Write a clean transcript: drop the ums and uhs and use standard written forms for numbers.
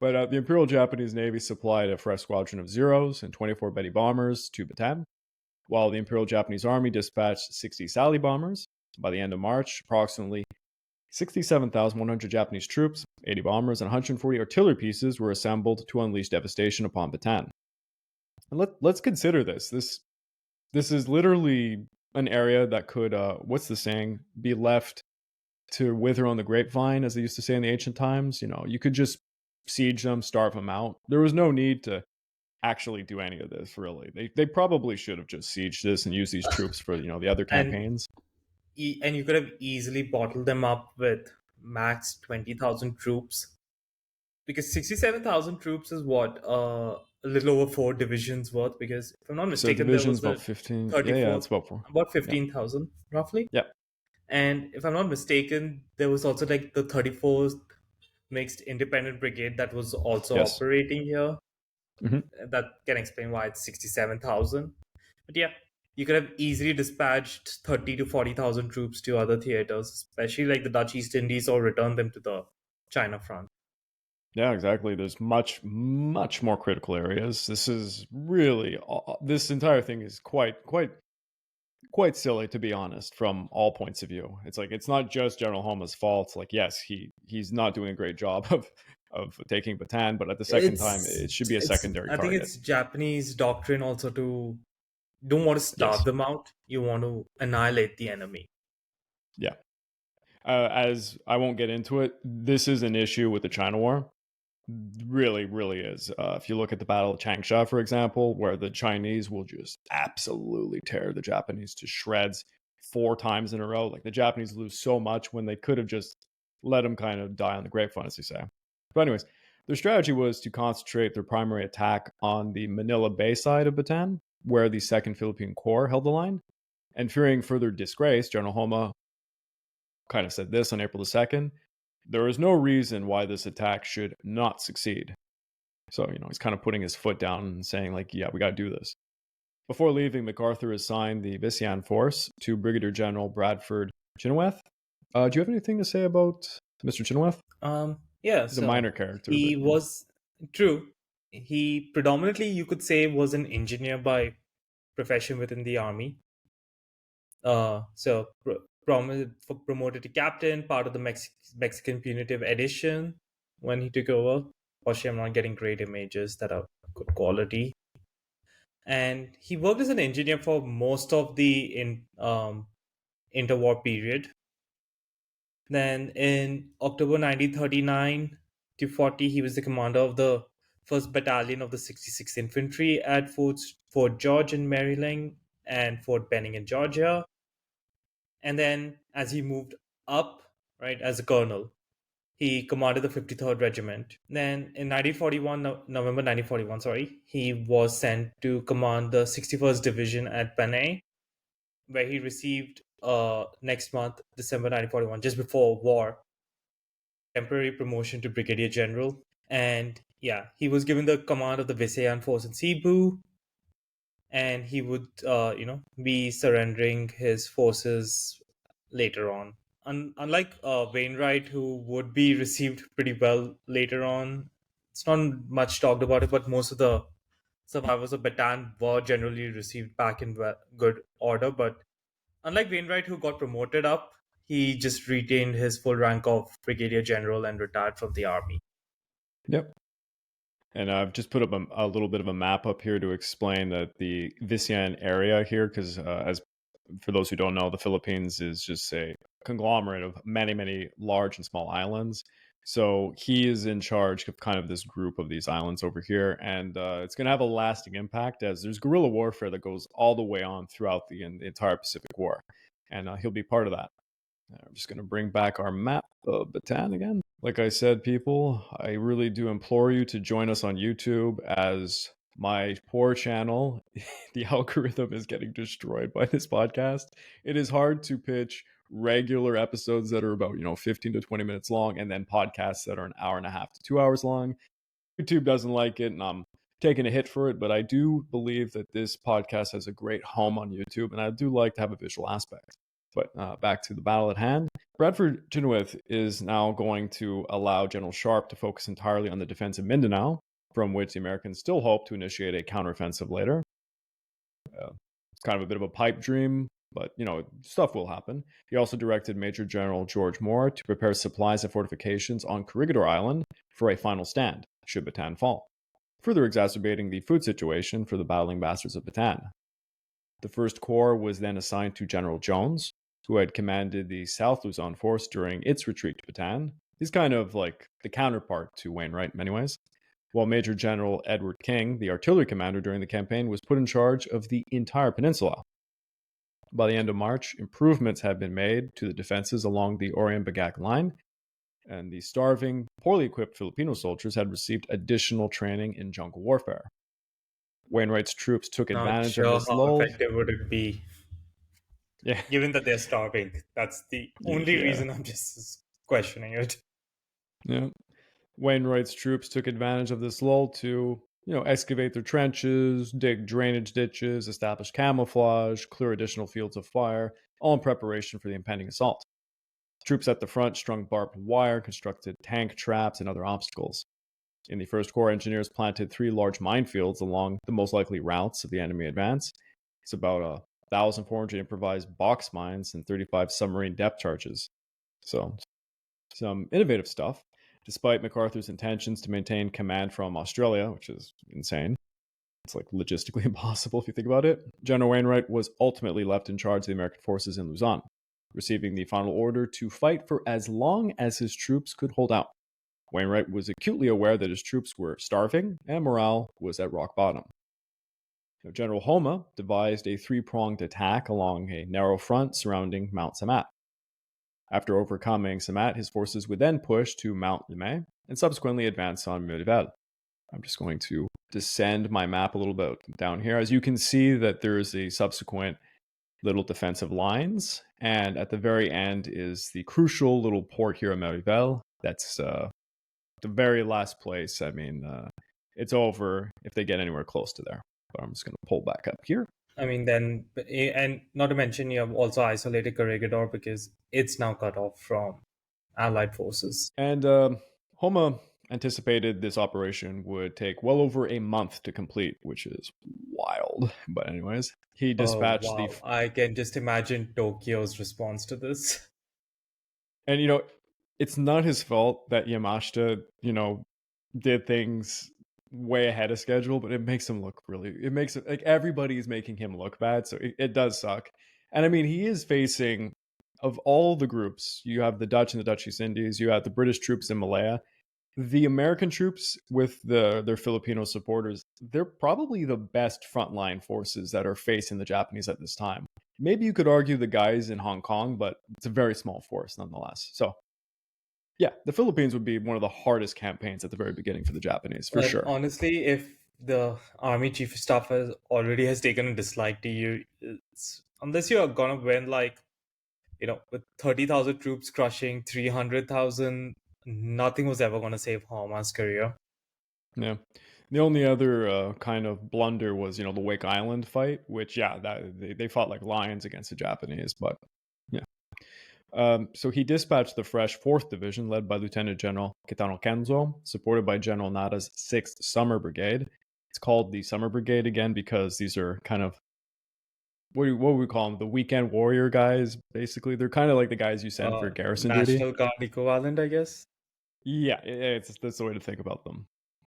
But the Imperial Japanese Navy supplied a fresh squadron of Zeros and 24 Betty bombers to Bataan, while the Imperial Japanese Army dispatched 60 Sally bombers. By the end of March, approximately 67,100 Japanese troops, 80 bombers, and 140 artillery pieces were assembled to unleash devastation upon Bataan. And let's consider this. This is literally an area that could, what's the saying, be left to wither on the grapevine, as they used to say in the ancient times. You could just siege them, starve them out. There was no need to actually do any of this, really. They probably should have just sieged this and used these troops for, the other and campaigns. and you could have easily bottled them up with max 20,000 troops, because 67,000 troops is what, a little over 4 divisions worth, because if I'm not So mistaken there division's was about the 15. Yeah, 34th, it's about 4. about Yeah. 15,000 roughly. Yeah. And if I'm not mistaken, there was also like the 34th mixed independent brigade that was also Yes. operating here. Hmm. That can explain why it's 67,000. But yeah, you could have easily dispatched 30 to 40,000 troops to other theaters, especially like the Dutch East Indies, or return them to the China front. Yeah, exactly. There's much, much more critical areas. This is really, this entire thing is quite silly, to be honest, from all points of view. It's like, it's not just General Homa's fault. Like, yes, he's not doing a great job of taking Bataan, but at the second time, it should be a It's secondary I think target. it's Japanese doctrine also to don't want to starve Yes. them out. You want to annihilate the enemy. Yeah. As I won't get into it, this is an issue with the China War. Really, really is. If you look at the Battle of Changsha, for example, where the Chinese will just absolutely tear the Japanese to shreds 4 times in a row. Like, the Japanese lose so much when they could have just let them kind of die on the grapevine, as you say. But anyways, their strategy was to concentrate their primary attack on the Manila Bay side of Bataan, where the 2nd Philippine Corps held the line. And fearing further disgrace, General Homa kind of said this on April the 2nd: there is no reason why this attack should not succeed. So, he's kind of putting his foot down and saying, like, yeah, we got to do this. Before leaving, MacArthur assigned the Visayan force to Brigadier General Bradford Chenoweth. Do you have anything to say about Mr. Chenoweth? Yeah, He's a so minor character, but he was true. He predominantly, you could say, was an engineer by profession within the army. So promoted to captain, part of the Mexican punitive edition when he took over. Fortunately, I'm not getting great images that are good quality. And he worked as an engineer for most of the interwar period. Then in October 1939 to 40, he was the commander of the 1st Battalion of the 66th Infantry at Fort George in Maryland and Fort Benning in Georgia. And then as he moved up, right, as a colonel, he commanded the 53rd Regiment. Then in 1941, November 1941, sorry, he was sent to command the 61st Division at Panay, where he received next month, December 1941, just before war, temporary promotion to Brigadier General. And yeah, he was given the command of the Visayan force in Cebu, and he would, be surrendering his forces later on. Unlike Wainwright, who would be received pretty well later on, it's not much talked about it, but most of the survivors of Bataan were generally received back in good order. But unlike Wainwright, who got promoted up, he just retained his full rank of Brigadier General and retired from the army. yep. And I've just put up a little bit of a map up here to explain that the Visayan area here, because as for those who don't know, the Philippines is just a conglomerate of many, many large and small islands. So he is in charge of kind of this group of these islands over here, and it's going to have a lasting impact, as there's guerrilla warfare that goes all the way on throughout the entire Pacific War, and he'll be part of that. I'm just going to bring back our map of Bataan again. Like I said, people, I really do implore you to join us on YouTube, as my poor channel, the algorithm is getting destroyed by this podcast. It is hard to pitch regular episodes that are about, 15 to 20 minutes long, and then podcasts that are an hour and a half to 2 hours long. YouTube doesn't like it, and I'm taking a hit for it, but I do believe that this podcast has a great home on YouTube, and I do like to have a visual aspect. But back to the battle at hand. Bradford Chenoweth is now going to allow General Sharp to focus entirely on the defense of Mindanao, from which the Americans still hope to initiate a counteroffensive later. It's kind of a bit of a pipe dream, but stuff will happen. He also directed Major General George Moore to prepare supplies and fortifications on Corregidor Island for a final stand, should Bataan fall, further exacerbating the food situation for the battling bastards of Bataan. The First Corps was then assigned to General Jones, who had commanded the South Luzon force during its retreat to Bataan. He's kind of like the counterpart to Wainwright in many ways. While Major General Edward King, the artillery commander during the campaign, was put in charge of the entire peninsula. By the end of March, improvements had been made to the defenses along the Orion-Bagak line, and the starving, poorly equipped Filipino soldiers had received additional training in jungle warfare. Wainwright's troops took Not advantage of sure this how lull. effective would it be, Yeah, given that they're starving. That's the only yeah, reason I'm just questioning it. yeah. Wainwright's troops took advantage of this lull to, excavate their trenches, dig drainage ditches, establish camouflage, clear additional fields of fire, all in preparation for the impending assault. Troops at the front strung barbed wire, constructed tank traps, and other obstacles. In the First Corps, engineers planted 3 large minefields along the most likely routes of the enemy advance. It's about 1,400 improvised box mines and 35 submarine depth charges. So, some innovative stuff, despite MacArthur's intentions to maintain command from Australia, which is insane. It's like logistically impossible if you think about it. General Wainwright was ultimately left in charge of the American forces in Luzon, receiving the final order to fight for as long as his troops could hold out. Wainwright was acutely aware that his troops were starving and morale was at rock bottom. General Homa devised a 3-pronged attack along a narrow front surrounding Mount Samat. After overcoming Samat, his forces would then push to Mount Lemay and subsequently advance on Merivel. I'm just going to descend my map a little bit down here. As you can see that there is a subsequent little defensive lines, and at the very end is the crucial little port here at Merivel. That's the very last place. I mean, it's over if they get anywhere close to there. But I'm just going to pull back up here. I mean, then, and not to mention, you have also isolated Corregidor because it's now cut off from Allied forces. And Homa anticipated this operation would take well over a month to complete, which is wild. But anyways, he Oh, dispatched wow. I can just imagine Tokyo's response to this. and it's not his fault that Yamashita, did things way ahead of schedule, but it makes him look it makes it like everybody is making him look bad. So it does suck. And I mean, he is facing, of all the groups, you have the Dutch and the Dutch East Indies, you have the British troops in Malaya. The American troops with their Filipino supporters, they're probably the best frontline forces that are facing the Japanese at this time. Maybe you could argue the guys in Hong Kong, but it's a very small force nonetheless. So, yeah, the Philippines would be one of the hardest campaigns at the very beginning for the Japanese, for And sure. honestly, if the army chief of staff has taken a dislike to you, unless you're gonna win with 30,000 troops crushing 300,000, nothing was ever gonna save Homa's career. Yeah. The only other kind of blunder was, the Wake Island fight, which, yeah, they fought like lions against the Japanese, but yeah. So he dispatched the fresh 4th Division, led by Lieutenant General Kitano Kenzo, supported by General Nada's 6th Summer Brigade. It's called the Summer Brigade again because these are kind of, what would we call them? The weekend warrior guys, basically. They're kind of like the guys you send for garrison duty. National Guard equivalent, I guess. Yeah, that's the way to think about them.